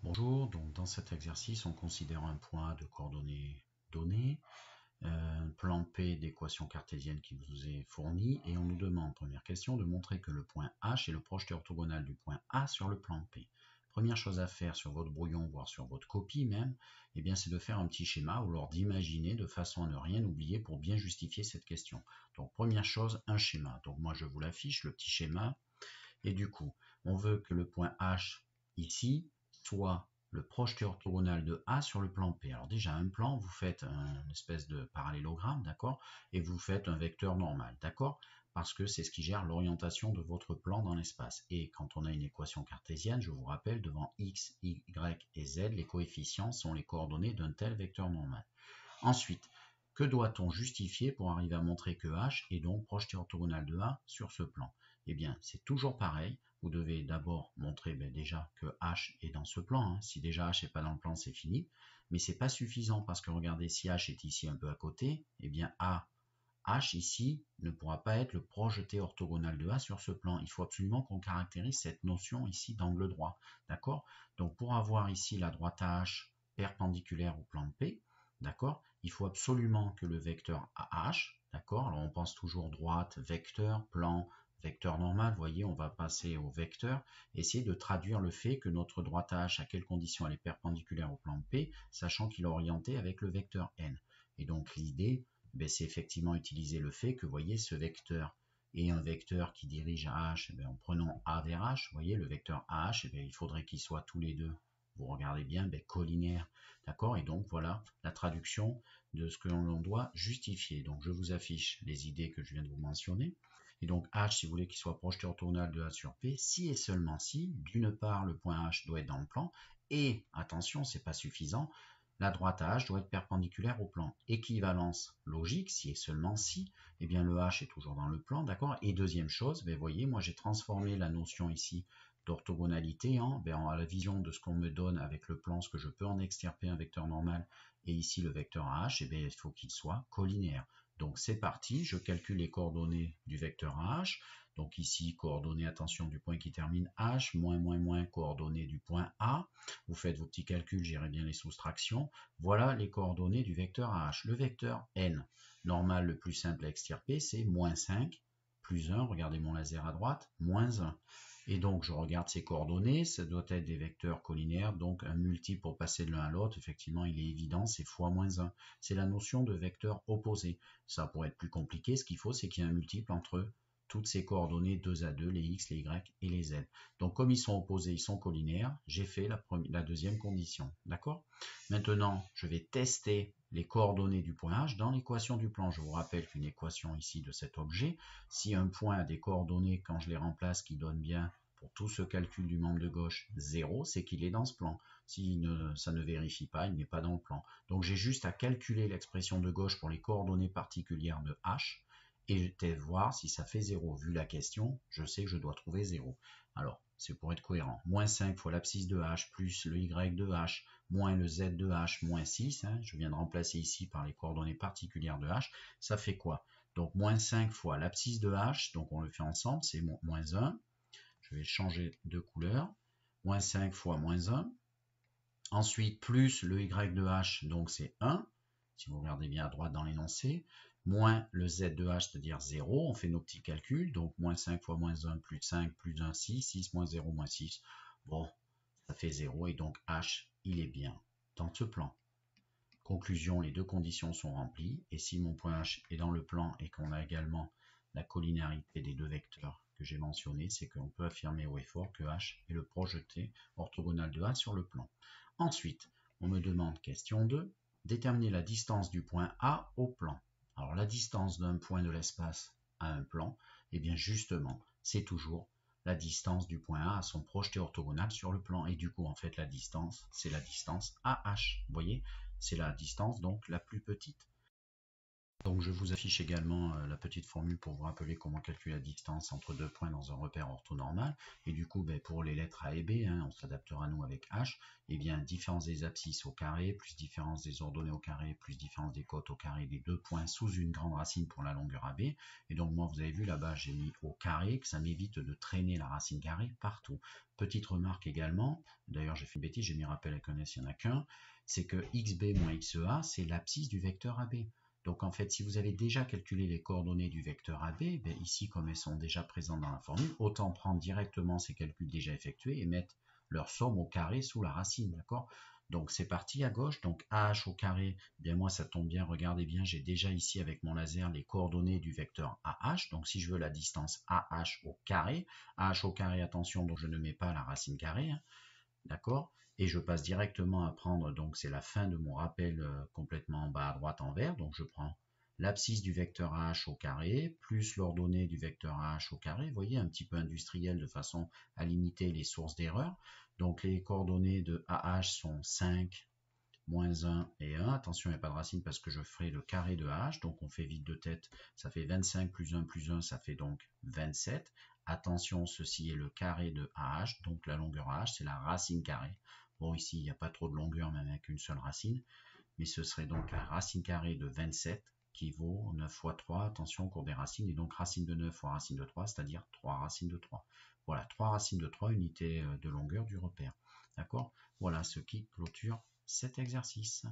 Bonjour, donc dans cet exercice, on considère un point de coordonnées données, un plan P d'équation cartésienne qui vous est fourni, et on nous demande, première question, de montrer que le point H est le projeté orthogonal du point A sur le plan P. Première chose à faire sur votre brouillon, voire sur votre copie même, eh bien c'est de faire un petit schéma ou alors d'imaginer de façon à ne rien oublier pour bien justifier cette question. Donc première chose, un schéma. Donc moi je vous l'affiche, le petit schéma, et du coup, on veut que le point H ici soit le projeté orthogonal de A sur le plan P. Alors déjà, un plan, vous faites une espèce de parallélogramme, d'accord, et vous faites un vecteur normal, d'accord, parce que c'est ce qui gère l'orientation de votre plan dans l'espace. Et quand on a une équation cartésienne, je vous rappelle, devant x, y et z, les coefficients sont les coordonnées d'un tel vecteur normal. Ensuite, que doit-on justifier pour arriver à montrer que H est donc projeté orthogonal de A sur ce plan? Eh bien, c'est toujours pareil. Vous devez d'abord montrer déjà que H est dans ce plan. Si déjà H n'est pas dans le plan, c'est fini. Mais ce n'est pas suffisant parce que regardez, si H est ici un peu à côté, eh bien H ici ne pourra pas être le projeté orthogonal de A sur ce plan. Il faut absolument qu'on caractérise cette notion ici d'angle droit. D'accord? Donc pour avoir ici la droite H perpendiculaire au plan P, d'accord, il faut absolument que le vecteur AH, d'accord, alors on pense toujours droite, vecteur, plan, vecteur normal, vous voyez, on va passer au vecteur, essayer de traduire le fait que notre droite H, à quelles conditions elle est perpendiculaire au plan P, sachant qu'il est orienté avec le vecteur n. Et donc l'idée, c'est effectivement utiliser le fait que, vous voyez, ce vecteur est un vecteur qui dirige à H, en prenant A vers H, vous voyez, le vecteur AH, il faudrait qu'ils soient tous les deux, vous regardez bien, collinaires. D'accord? Et donc voilà la traduction de ce que l'on doit justifier. Donc je vous affiche les idées que je viens de vous mentionner. Et donc H, si vous voulez qu'il soit projeté orthogonal de A sur P, si et seulement si, d'une part, le point H doit être dans le plan, et attention, c'est pas suffisant, la droite H doit être perpendiculaire au plan. Équivalence logique, si et seulement si, eh bien le H est toujours dans le plan, d'accord? Et deuxième chose, vous voyez, moi j'ai transformé la notion ici d'orthogonalité à la vision de ce qu'on me donne avec le plan, ce que je peux en extirper un vecteur normal, et ici le vecteur AH, il faut qu'il soit collinéaire. Donc c'est parti, je calcule les coordonnées du vecteur AH, donc ici coordonnées, attention, du point qui termine H, coordonnées du point A, vous faites vos petits calculs, gérez bien les soustractions, voilà les coordonnées du vecteur AH. Le vecteur N, normal le plus simple à extirper, c'est moins 5, plus 1, regardez mon laser à droite, moins 1. Et donc, je regarde ces coordonnées, ça doit être des vecteurs collinaires, donc un multiple pour passer de l'un à l'autre, effectivement, il est évident, c'est fois moins 1. C'est la notion de vecteur opposé. Ça pourrait être plus compliqué, ce qu'il faut, c'est qu'il y ait un multiple entre toutes ces coordonnées 2 à 2, les x, les y et les z. Donc, comme ils sont opposés, ils sont collinaires, j'ai fait la deuxième condition. D'accord? Maintenant, je vais tester les coordonnées du point H dans l'équation du plan. Je vous rappelle qu'une équation ici de cet objet, si un point a des coordonnées, quand je les remplace, qui donnent bien pour tout ce calcul du membre de gauche 0, c'est qu'il est dans ce plan. Si ça ne vérifie pas, il n'est pas dans le plan. Donc j'ai juste à calculer l'expression de gauche pour les coordonnées particulières de H et voir si ça fait 0. Vu la question, je sais que je dois trouver 0. Alors, c'est pour être cohérent. Moins 5 fois l'abscisse de H plus le Y de H moins le Z de H moins 6. Je viens de remplacer ici par les coordonnées particulières de H. Ça fait quoi? Donc moins 5 fois l'abscisse de H, donc on le fait ensemble, c'est moins 1. Je vais changer de couleur. Moins 5 fois moins 1. Ensuite, plus le Y de H, donc c'est 1. Si vous regardez bien à droite dans l'énoncé. Moins le Z de H, c'est-à-dire 0. On fait nos petits calculs. Donc, moins 5 fois moins 1, plus 5, plus 1, 6. 6 moins 0, moins 6. Bon, ça fait 0. Et donc, H, il est bien dans ce plan. Conclusion, les deux conditions sont remplies. Et si mon point H est dans le plan et qu'on a également la collinarité des deux vecteurs que j'ai mentionnés, c'est qu'on peut affirmer haut et fort que H est le projeté orthogonal de A sur le plan. Ensuite, on me demande, question 2, déterminer la distance du point A au plan. Alors la distance d'un point de l'espace à un plan, eh bien justement, c'est toujours la distance du point A à son projeté orthogonal sur le plan. Et du coup, en fait, la distance, c'est la distance AH. Vous voyez, c'est la distance donc la plus petite. Donc je vous affiche également la petite formule pour vous rappeler comment calculer la distance entre deux points dans un repère orthonormal. Et du coup, pour les lettres A et B, on s'adaptera nous avec H, et bien différence des abscisses au carré, plus différence des ordonnées au carré, plus différence des côtes au carré des deux points sous une grande racine pour la longueur AB. Et donc moi, vous avez vu là-bas, j'ai mis au carré, que ça m'évite de traîner la racine carrée partout. Petite remarque également, d'ailleurs j'ai fait une bêtise, j'ai mis rappel avec un S, il n'y en a qu'un, c'est que XB moins XA, c'est l'abscisse du vecteur AB. Donc en fait, si vous avez déjà calculé les coordonnées du vecteur AB, ici, comme elles sont déjà présentes dans la formule, autant prendre directement ces calculs déjà effectués et mettre leur somme au carré sous la racine, d'accord? Donc c'est parti à gauche, donc AH au carré, bien moi ça tombe bien, regardez bien, j'ai déjà ici avec mon laser les coordonnées du vecteur AH, donc si je veux la distance AH au carré, attention, donc je ne mets pas la racine carrée, d'accord? Et je passe directement à prendre, donc c'est la fin de mon rappel complètement en bas à droite en vert, donc je prends l'abscisse du vecteur AH au carré, plus l'ordonnée du vecteur AH au carré, vous voyez, un petit peu industriel de façon à limiter les sources d'erreur. Donc les coordonnées de AH sont 5, moins 1 et 1. Attention, il n'y a pas de racine parce que je ferai le carré de AH, donc on fait vite de tête, ça fait 25 plus 1, ça fait donc 27. Attention, ceci est le carré de AH, donc la longueur AH, c'est la racine carrée. Bon, ici, il n'y a pas trop de longueur, même avec une seule racine, mais ce serait donc la racine carrée de 27 qui vaut 9 fois 3, attention au cours des racines, et donc racine de 9 fois racine de 3, c'est-à-dire 3 racines de 3. Voilà, 3 racines de 3, unité de longueur du repère. D'accord? Voilà ce qui clôture cet exercice.